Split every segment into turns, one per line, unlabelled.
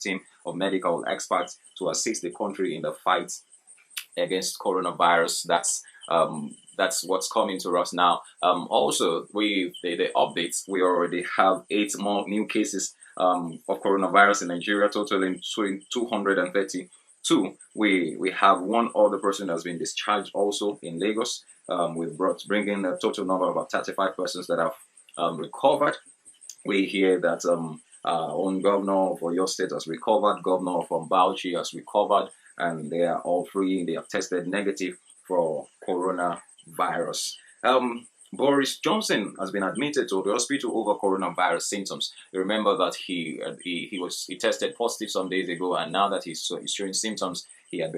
team of medical experts to assist the country in the fight against coronavirus. That's what's coming to us now. Also, the updates, we already have 8 more new cases of coronavirus in Nigeria, totaling 232. We have one other person that's been discharged also in Lagos. We've bringing a total number of about 35 persons that have recovered. We hear that own governor of your state has recovered, governor from Bauchi has recovered, and they are all free. They have tested negative for coronavirus. Boris Johnson has been admitted to the hospital over coronavirus symptoms. You remember that he tested positive some days ago, and now that he's showing symptoms, he has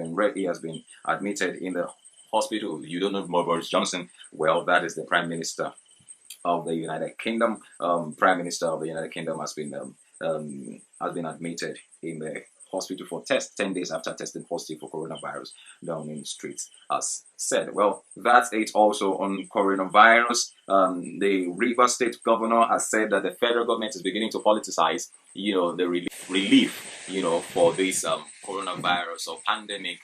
been admitted in the hospital. You don't know more Boris Johnson? Well, that is the Prime Minister of the United Kingdom. Prime Minister of the United Kingdom has been admitted in the hospital for test 10 days after testing positive for coronavirus down in the streets, as said. Well, that's it also on coronavirus. The Rivers State governor has said that the federal government is beginning to politicize, the relief, for this coronavirus or pandemic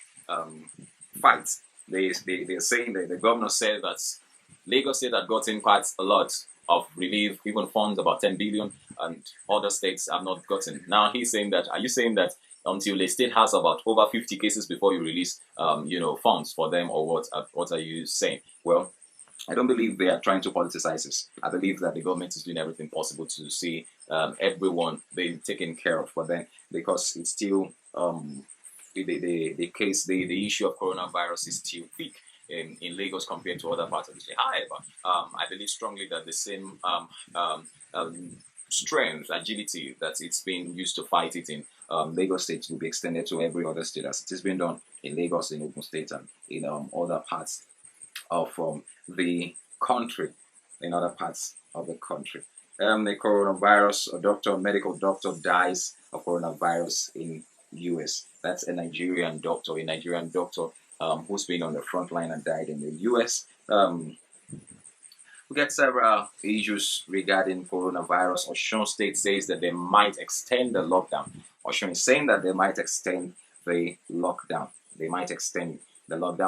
fight. They're saying that the governor said that Lagos State had gotten quite a lot of relief, even funds about 10 billion, and other states have not gotten. Now he's saying that, are you saying that until a state has about over 50 cases before you release, funds for them, or what are you saying? Well, I don't believe they are trying to politicize this. I believe that the government is doing everything possible to see everyone being taken care of for them, because it's still the issue of coronavirus is still big in Lagos compared to other parts of the state. However, I believe strongly that the same strength, agility that it's been used to fight it in Lagos State will be extended to every other state, as it has been done in Lagos, in Ogun State, and in other parts of the country. In other parts of the country, the coronavirus, medical doctor dies of coronavirus in US. That's a Nigerian doctor, who's been on the front line and died in the US. We get several issues regarding coronavirus. Osun State says that they might extend the lockdown. Osun is saying that they might extend the lockdown.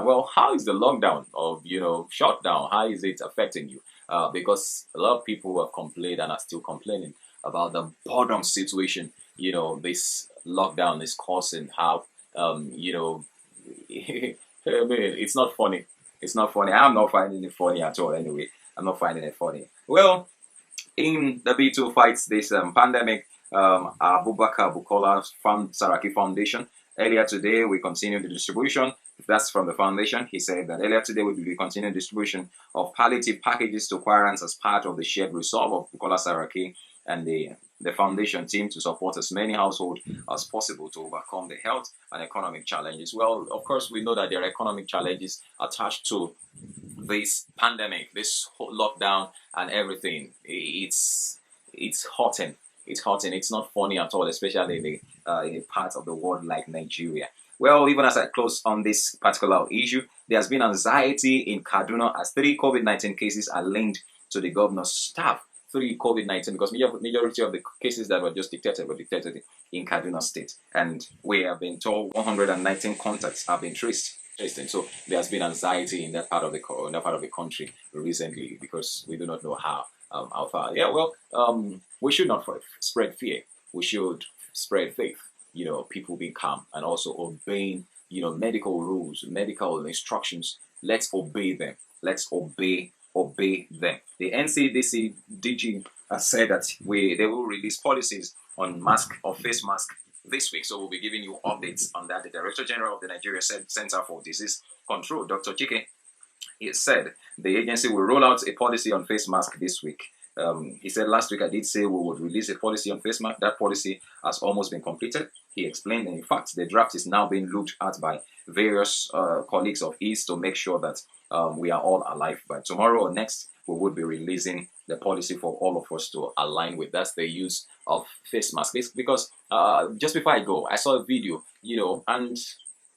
Well, how is the lockdown or shutdown? How is it affecting you? Because a lot of people have complained and are still complaining about the boredom situation. This lockdown is causing. How it's not funny. It's not funny. I'm not finding it funny at all. Anyway, I'm not finding it funny. Well, in the B2 fights this pandemic, Abubakar Bukola Saraki Foundation. Earlier today, we continued the distribution. That's from the foundation. He said that earlier today we will be continuing distribution of palliative packages to Quarants as part of the shared resolve of Bukola Saraki and the foundation team to support as many households as possible to overcome the health and economic challenges. Well, of course, we know that there are economic challenges attached to this pandemic, this lockdown and everything. It's hurting. It's hurting. It's not funny at all, especially in a part of the world like Nigeria. Well, even as I close on this particular issue, there has been anxiety in Kaduna as 3 COVID-19 cases are linked to the governor's staff. 3 COVID-19, because majority of the cases that were just detected in Kaduna State. And we have been told 119 contacts have been traced. And so there has been anxiety in that part of the country recently, because we do not know how far. Yeah, well, we should not spread fear. We should spread faith. People being calm and also obeying, medical rules, medical instructions. Let's obey them. Let's obey them. The NCDC DG has said that they will release policies on mask or face mask this week. So we'll be giving you updates on that. The Director General of the Nigeria Center for Disease Control, Dr. Chike, he said the agency will roll out a policy on face mask this week. He said last week I did say we would release a policy on face mask. That policy has almost been completed. He explained, and in fact, the draft is now being looked at by various colleagues of his to make sure that we are all alive. By tomorrow or next, we would be releasing the policy for all of us to align with. That's the use of face masks. Because just before I go, I saw a video, and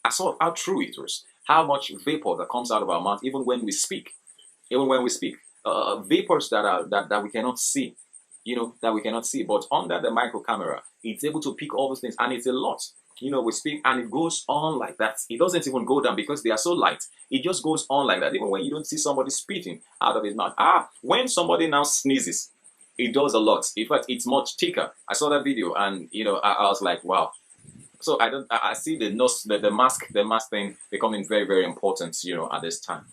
I saw how true it was. How much vapor that comes out of our mouth, even when we speak. Vapors that we cannot see. that we cannot see. But under the micro camera, it's able to pick all those things, and it's a lot. We speak, and it goes on like that. It doesn't even go down because they are so light. It just goes on like that. Even when you don't see somebody spitting out of his mouth. When somebody now sneezes, it does a lot. In fact, it's much thicker. I saw that video, and I was like, wow. So I see the nose, the mask thing becoming very, very important, at this time.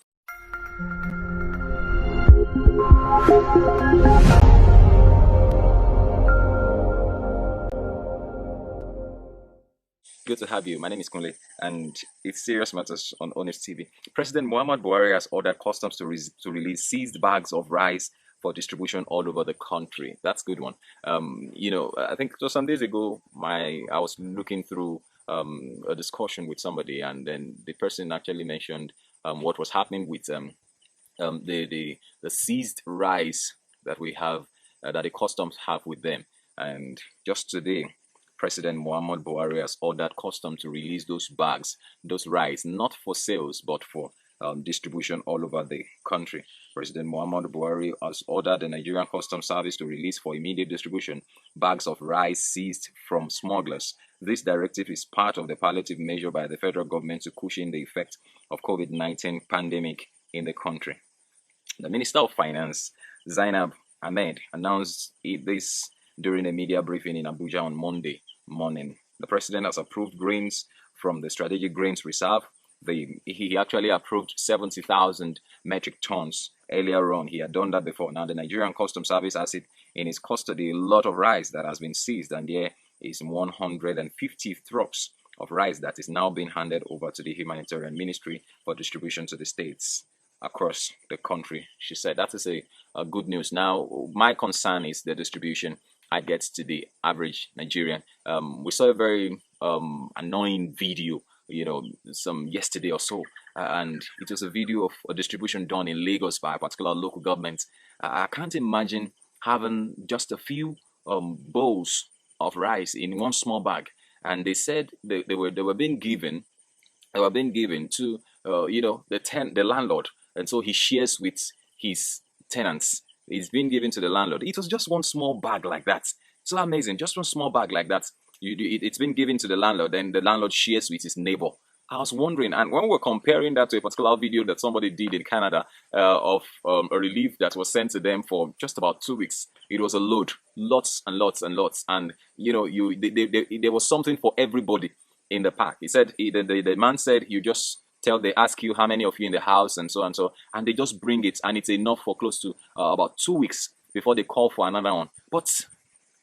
Good to have you. My name is Kunle, and it's Serious Matters on Onif TV. President Muhammad Buhari has ordered customs to release seized bags of rice for distribution all over the country. That's a good one. I think some days ago, I was looking through a discussion with somebody, and then the person actually mentioned what was happening with the seized rice that we have, that the customs have with them. And just today, President Muhammad Buhari has ordered customs to release those bags, those rice, not for sales, but for distribution all over the country. President Muhammad Buhari has ordered the Nigerian Customs Service to release for immediate distribution bags of rice seized from smugglers. This directive is part of the palliative measure by the federal government to cushion the effect of COVID-19 pandemic in the country. The Minister of Finance, Zainab Ahmed, announced this during a media briefing in Abuja on Monday morning. The president has approved grains from the Strategic Grains Reserve. He actually approved 70,000 metric tons earlier on. He had done that before. Now the Nigerian Customs Service has it in its custody, a lot of rice that has been seized, and there is 150 trucks of rice that is now being handed over to the Humanitarian Ministry for distribution to the states across the country. She said that is a good news. Now, my concern is the distribution I get to the average Nigerian. We saw a very annoying video, some yesterday or so, and it was a video of a distribution done in Lagos by a particular local government. I can't imagine having just a few bowls of rice in one small bag, and they said they were being given to the landlord, and so he shares with his tenants. It's been given to the landlord. It was just one small bag like that. So amazing, just one small bag like that. It's been given to the landlord, then the landlord shares with his neighbor. I was wondering, and when we're comparing that to a particular video that somebody did in Canada of a relief that was sent to them for just about 2 weeks, it was a load, lots and lots and lots, and there was something for everybody in the pack. He said the man said they ask you how many of you in the house and so, and they just bring it, and it's enough for close to about 2 weeks before they call for another one. But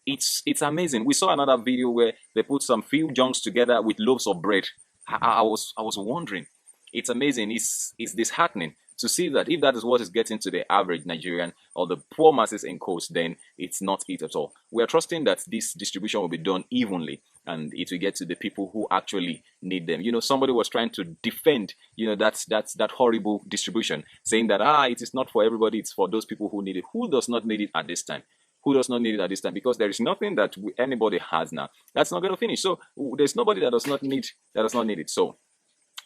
it's amazing. We saw another video where they put some few junks together with loaves of bread. I was wondering. It's amazing. It's disheartening to see that if that is what is getting to the average Nigerian or the poor masses in coast, then it's not it at all. We are trusting that this distribution will be done evenly, and it will get to the people who actually need them. Somebody was trying to defend, that horrible distribution, saying that it is not for everybody, it's for those people who need it. Who does not need it at this time? Who does not need it at this time? Because there is nothing that anybody has now that's not going to finish. So there's nobody that does not need it. So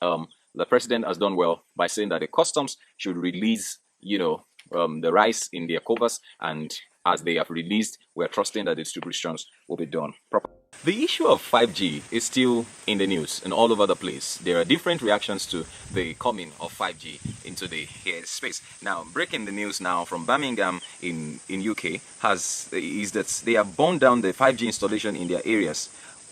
the president has done well by saying that the customs should release, the rice in their covers, and as they have released, we are trusting that the distributions will be done properly. The issue of 5G is still in the news and all over the place. There are different reactions to the coming of 5G into the air space. Now, breaking the news now from Birmingham in UK is that they have burned down the 5G installation in their areas.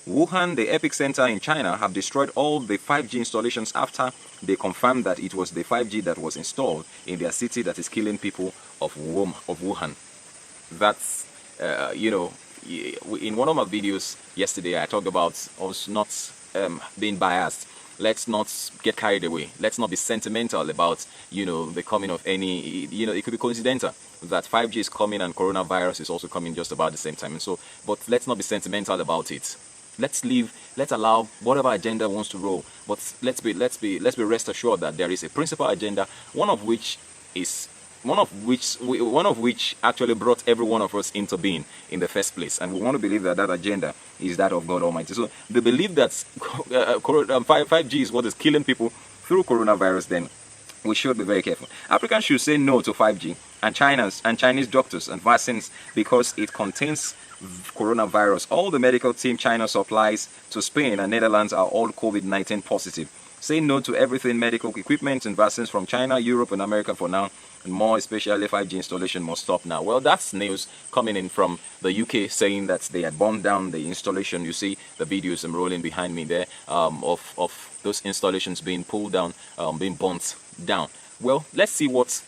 Wuhan, the epicenter in China, have destroyed all the 5G installations after they confirmed that it was the 5G that was installed in their city that is killing people of Wuhan. That's, in one of my videos yesterday, I talked about us not being biased. Let's not get carried away. Let's not be sentimental about, the coming of any, it could be coincidental that 5G is coming and coronavirus is also coming just about the same time. And so, but let's not be sentimental about it. Let's allow whatever agenda wants to roll. But let's be rest assured that there is a principal agenda, one of which actually brought every one of us into being in the first place, and we want to believe that that agenda is that of God Almighty. So the belief that 5G is what is killing people through coronavirus, then we should be very careful. Africans should say no to 5G. and Chinese doctors and vaccines because it contains coronavirus. All the medical team China supplies to Spain and Netherlands are all COVID-19 positive. Say no to everything medical equipment and vaccines from China, Europe, and America for now, and more, especially 5G installation must stop now. Well, that's news coming in from the UK saying that they had burned down the installation. You see the videos I'm rolling behind me there of those installations being pulled down, being burnt down. Well, let's see what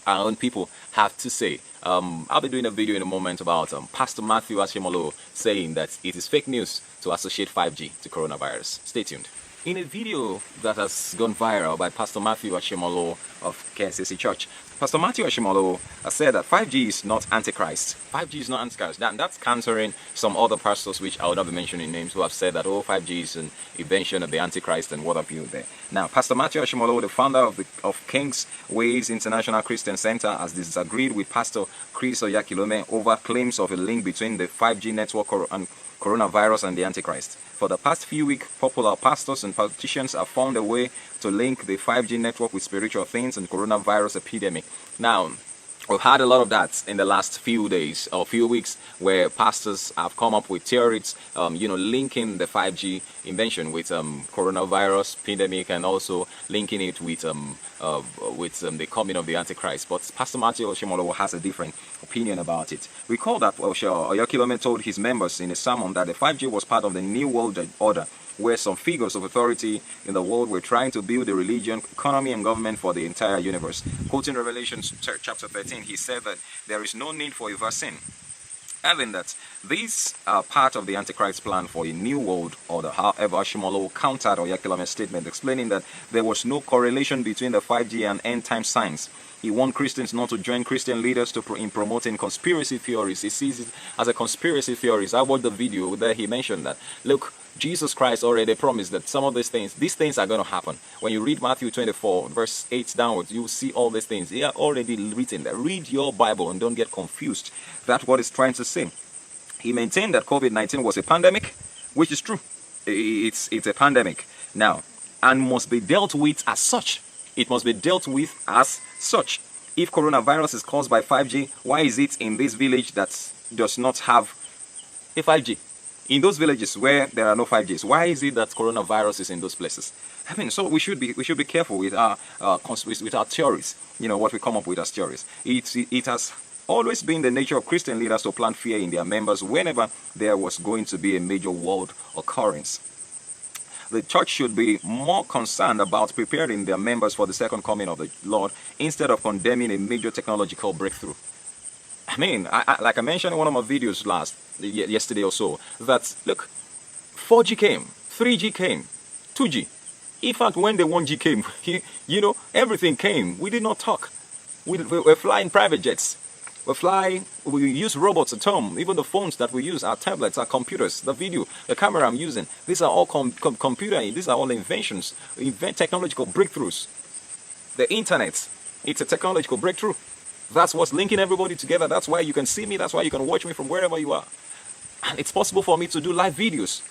our own people have to say. I'll be doing a video in a moment about Pastor Matthew Ashimolo saying that it is fake news to associate 5G to coronavirus. Stay tuned. In a video that has gone viral by Pastor Matthew Ashimolo of KCC Church, Pastor Matthew Ashimolo has said that 5G is not Antichrist. 5G is not Antichrist. That's countering some other pastors, which I will not be mentioning names, who have said that, oh, 5G is an invention of the Antichrist and what have you there. Now, Pastor Matthew Ashimolo, the founder of King's Ways International Christian Center, has disagreed with Pastor Chris Oyakilome over claims of a link between the 5G network and coronavirus and the Antichrist. For the past few weeks, popular pastors and politicians have found a way to link the 5G network with spiritual things and coronavirus epidemic. Now, we've had a lot of that in the last few days or few weeks, where pastors have come up with theories, linking the 5G invention with coronavirus epidemic, and also linking it with the coming of the Antichrist. But Pastor Matthew Ashimolo has a different opinion about it. Recall that Oyakilome told his members in a sermon that the 5G was part of the New World Order, where some figures of authority in the world were trying to build a religion, economy, and government for the entire universe. Quoting Revelation chapter 13, he said that there is no need for a vaccine, adding that these are part of the Antichrist plan for a new world order. However, Ashimolo countered Oyakilome's statement, explaining that there was no correlation between the 5G and end-time signs. He warned Christians not to join Christian leaders in promoting conspiracy theories. He sees it as a conspiracy theories. I watched the video there. He mentioned that, look, Jesus Christ already promised that some of these things are going to happen. When you read Matthew 24, verse 8 downwards, you see all these things. They are already written there. Read your Bible and don't get confused. That's what it's trying to say. He maintained that COVID-19 was a pandemic, which is true. It's a pandemic now, and must be dealt with as such. It must be dealt with as such. If coronavirus is caused by 5G, why is it in this village that does not have a 5G? In those villages where there are no 5Gs, why is it that coronavirus is in those places? I mean, so we should be careful with our theories. What we come up with as theories. It has always been the nature of Christian leaders to plant fear in their members whenever there was going to be a major world occurrence. The church should be more concerned about preparing their members for the second coming of the Lord instead of condemning a major technological breakthrough. I mean, like I mentioned in one of my videos yesterday or so, that look, 4G came, 3G came, 2G. In fact, when the 1G came, everything came. We did not talk. We're flying private jets. We use robots at home. Even the phones that we use, our tablets, our computers, the video, the camera I'm using. These are all these are all inventions, technological breakthroughs. The internet, it's a technological breakthrough. That's what's linking everybody together. That's why you can see me. That's why you can watch me from wherever you are. And it's possible for me to do live videos.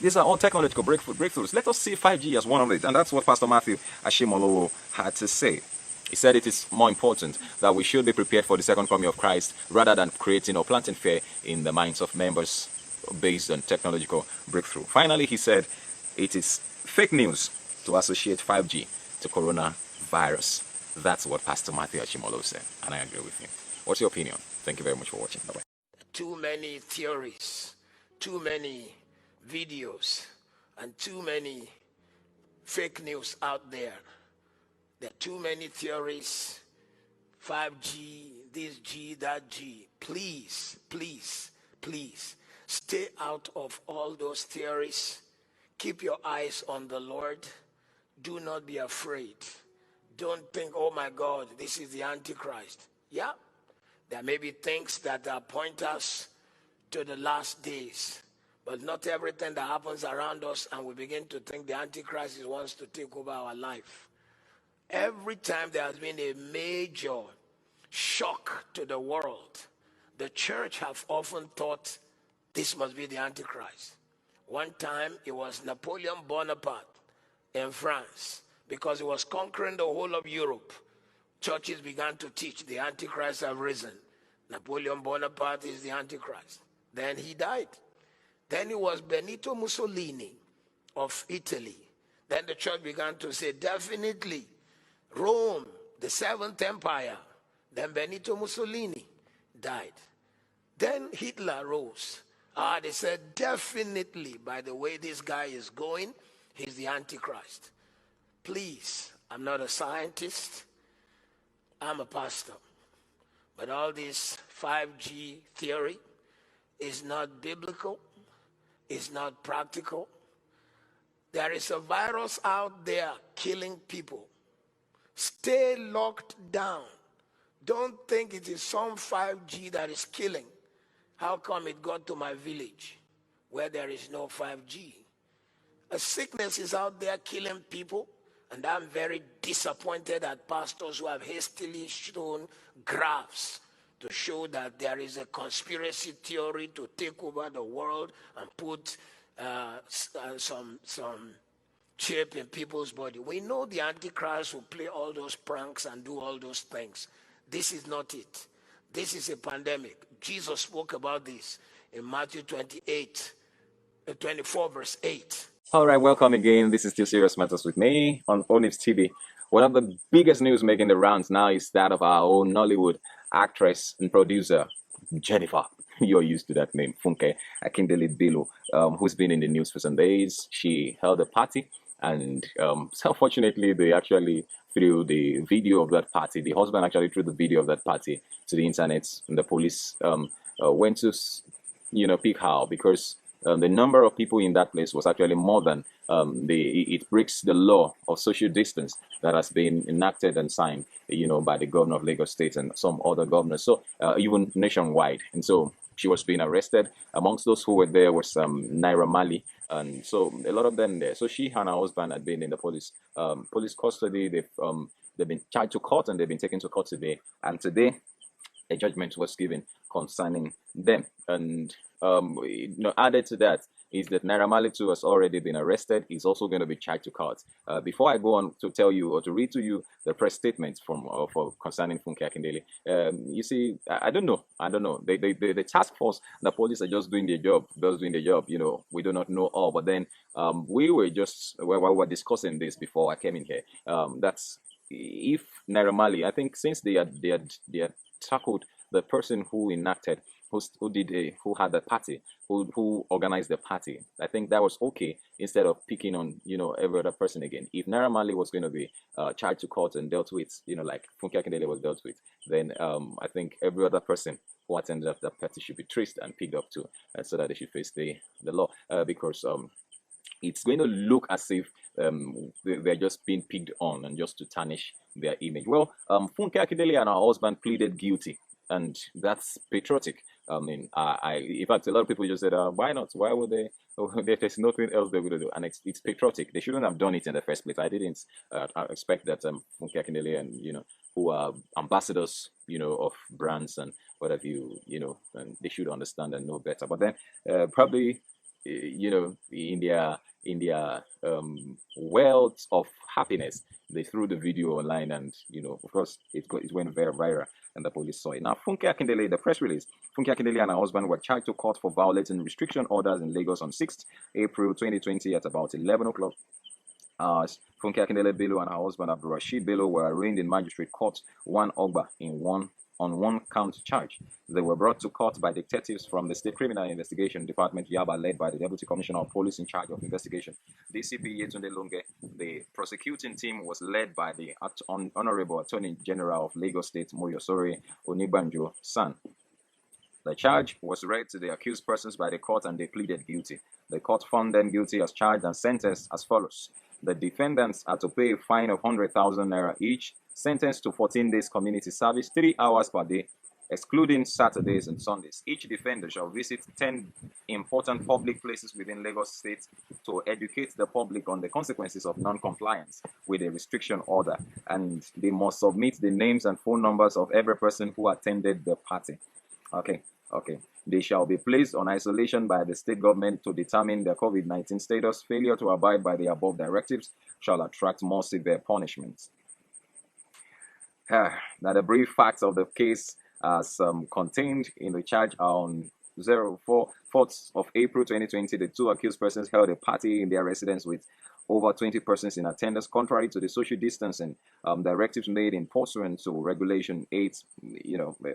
These are all technological breakthroughs. Let us see 5G as one of it. And that's what Pastor Matthew Ashimolo had to say. He said it is more important that we should be prepared for the second coming of Christ rather than creating or planting fear in the minds of members based on technological breakthrough. Finally, he said it is fake news to associate 5G to coronavirus. That's what Pastor Matthew Ashimolo said, and I agree with him. What's your opinion? Thank you very much for watching. Bye-bye.
Too many theories, too many videos, and too many fake news out there. There are too many theories, 5G, this G, that G. Please, please, please, stay out of all those theories. Keep your eyes on the Lord. Do not be afraid. Don't think, oh my God, this is the Antichrist. Yeah, there may be things that point us to the last days, but not everything that happens around us and we begin to think the Antichrist wants to take over our life. Every time there has been a major shock to the world, the church have often thought this must be the Antichrist. One time it was Napoleon Bonaparte in France, because he was conquering the whole of Europe. Churches began to teach the Antichrist have risen. Napoleon Bonaparte is the Antichrist. Then he died. Then it was Benito Mussolini of Italy. Then the church began to say, definitely, Rome, the Seventh Empire. Then Benito Mussolini died. Then Hitler rose. They said, definitely, by the way this guy is going, he's the Antichrist. Please, I'm not a scientist. I'm a pastor. But all this 5G theory is not biblical. It's not practical. There is a virus out there killing people. Stay locked down. Don't think it is some 5G that is killing. How come it got to my village where there is no 5G? A sickness is out there killing people, and I'm very disappointed at pastors who have hastily shown graphs to show that there is a conspiracy theory to take over the world and put some chip in people's body. We know the Antichrist will play all those pranks and do all those things. This is not it. This is a pandemic. Jesus spoke about this in Matthew 24, verse 8.
All right, welcome again. This is Still Serious Matters with me on Onif TV. One of the biggest news making the rounds now is that of our own Nollywood actress and producer, Jennifer. You're used to that name, Funke Akindele, who's been in the news for some days. She held a party, and unfortunately, they actually threw the video of that party. The husband actually threw the video of that party to the internet, and the police went to, pick her because the number of people in that place was actually more than it breaks the law of social distance that has been enacted and signed, by the governor of Lagos State and some other governors, so even nationwide. And so she was being arrested. Amongst those who were there was Naira Marley, and so a lot of them there. So she and her husband had been in the police custody. They've been charged to court and they've been taken to court today. And today, a judgment was given concerning them. And added to that is that Naira Marley too has already been arrested. He's also going to be charged to court. Before I go on to tell you or to read to you the press statement for concerning Funke Akindele, you see, I don't know. The task force, the police are just doing their job. We do not know all. But then we were discussing this before I came in here. That's if Naira Marley, I think since they had tackled the person who enacted, who had the party, who organized the party. I think that was okay instead of picking on every other person again. If Naira Marley was going to be charged to court and dealt with, like Funke Akindele was dealt with, then I think every other person who attended that party should be traced and picked up too, so that they should face the law, because it's going to look as if they're just being picked on and just to tarnish their image. Well, Funke Akindele and her husband pleaded guilty, and that's patriotic. In fact, a lot of people just said, why not? Why would they? There's nothing else they would do. And it's patriotic. They shouldn't have done it in the first place. I didn't expect that Funke Akindele and, who are ambassadors, of brands and whatever, and they should understand and know better. But then probably, in their wealth of happiness, they threw the video online, and of course it went very viral, and the police saw it. Now, Funke Akindele, the press release, Funke Akindele and her husband were charged to court for violating restriction orders in Lagos on 6th April 2020 at about 11 o'clock. Funke Akindele Bello and her husband Abdulrasheed Bello were arraigned in Magistrate Court 1 Ogba on one count charge. They were brought to court by detectives from the State Criminal Investigation Department, Yaba, led by the Deputy Commissioner of Police in charge of investigation, DCP Yetunde Longe. The prosecuting team was led by the Honorable Attorney General of Lagos State, Moyosori Onibanjo San. The charge was read to the accused persons by the court, and they pleaded guilty. The court found them guilty as charged and sentenced as follows. The defendants are to pay a fine of 100,000 naira each, sentenced to 14 days community service, 3 hours per day, excluding Saturdays and Sundays. Each defender shall visit 10 important public places within Lagos State to educate the public on the consequences of non-compliance with a restriction order, and they must submit the names and phone numbers of every person who attended the party. Okay. They shall be placed on isolation by the state government to determine their COVID-19 status. Failure to abide by the above directives shall attract more severe punishments. Now, the brief facts of the case as contained in the charge on 4th of April 2020, the two accused persons held a party in their residence with over 20 persons in attendance, contrary to the social distancing directives made in pursuant to Regulation 8,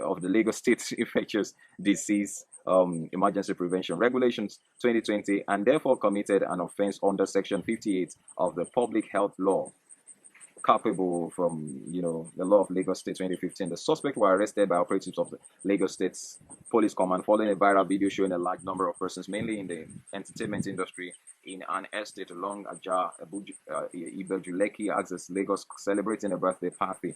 of the Lagos State Infectious Disease Emergency Prevention Regulations 2020, and therefore committed an offense under Section 58 of the Public Health Law, culpable from the law of Lagos State 2015. The suspects were arrested by operatives of the Lagos State's Police Command following a viral video showing a large number of persons, mainly in the entertainment industry, in an estate along Aja Ibejuleki axis, Lagos, celebrating a birthday party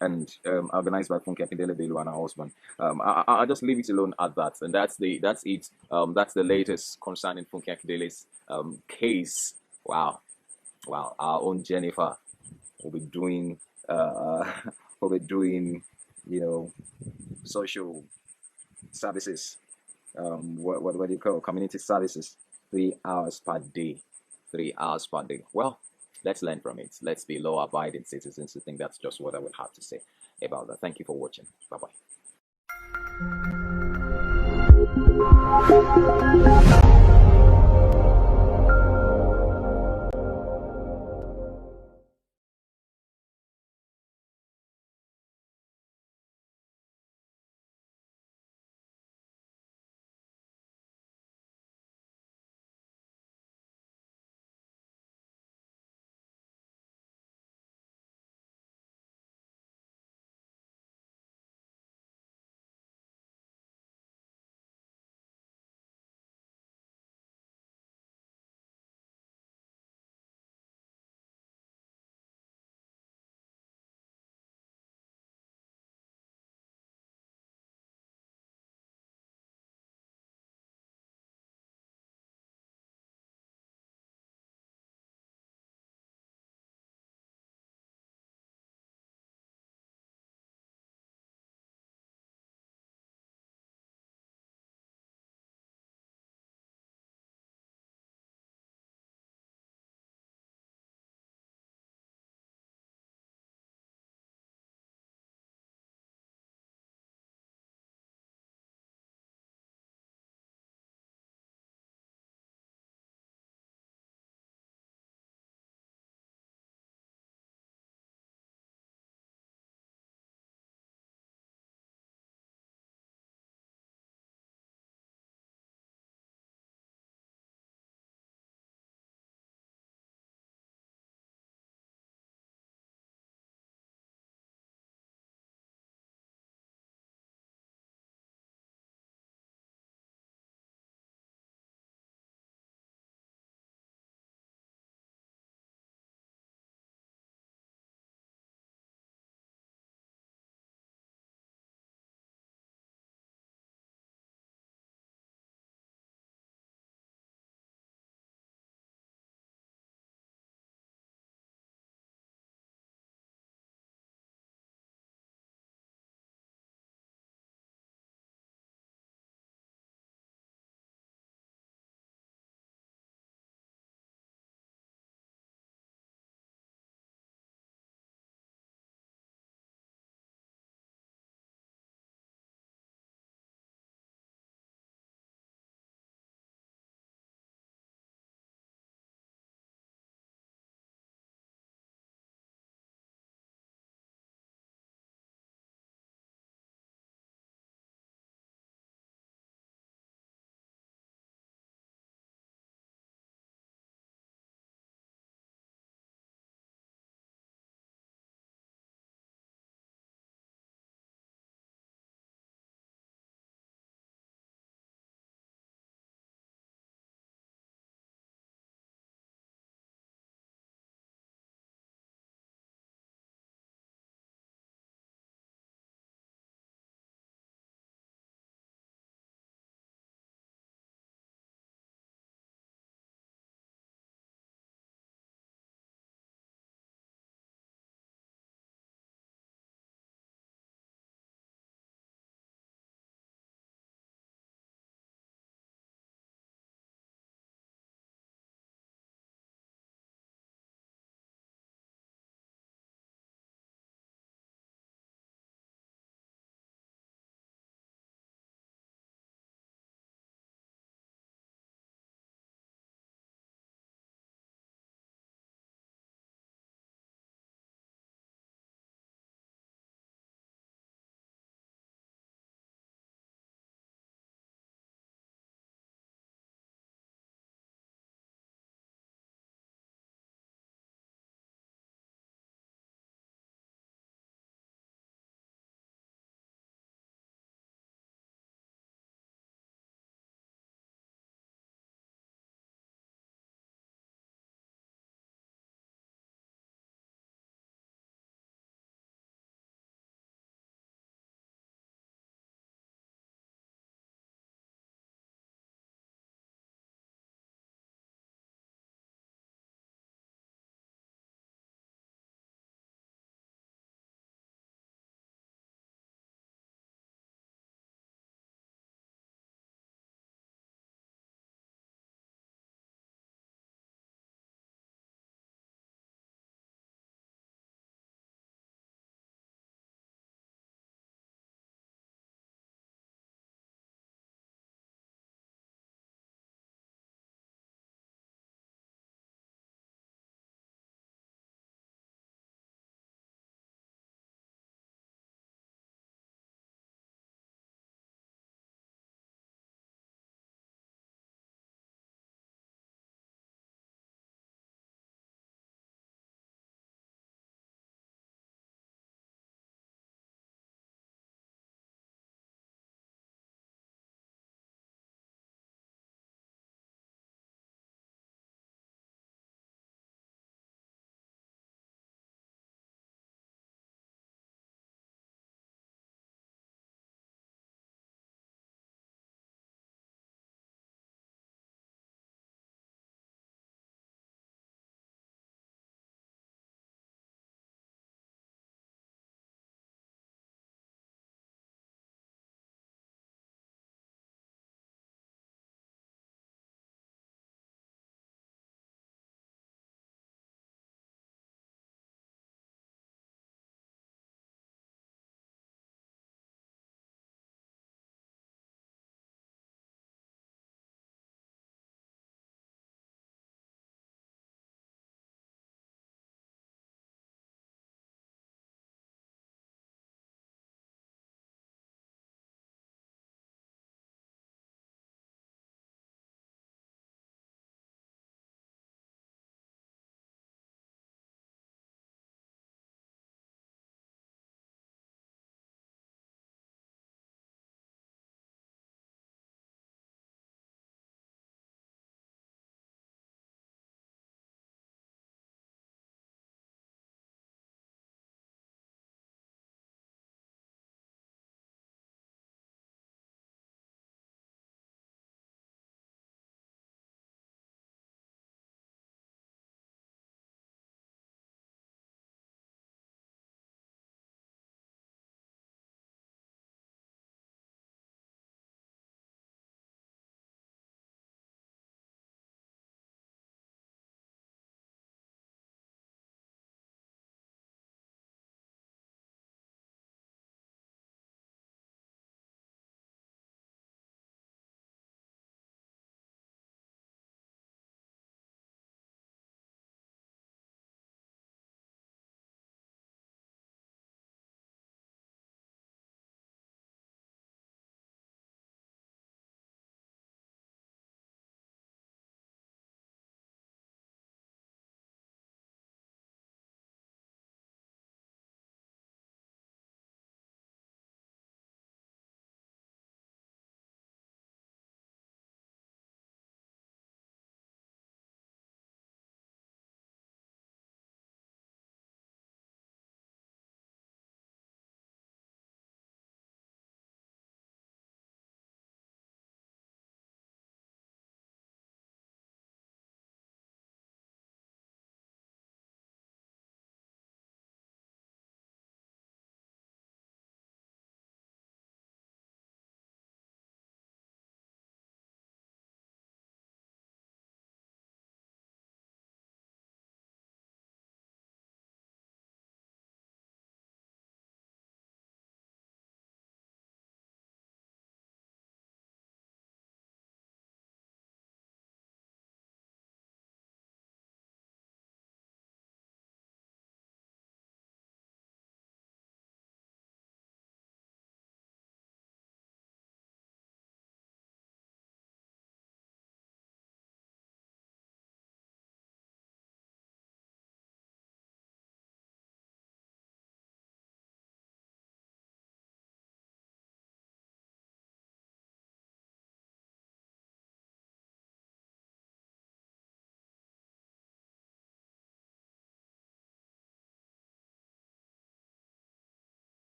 and organized by Funke, Akindele and her husband. I'll just leave it alone at that, and that's it. That's the latest concerning Funke Akindele's case. Wow, our own Jennifer will be doing social services, what do you call community services, 3 hours per day. 3 hours per day. Well, let's learn from it. Let's be law abiding citizens. I think that's just what I would have to say about that. Thank you for watching. Bye bye.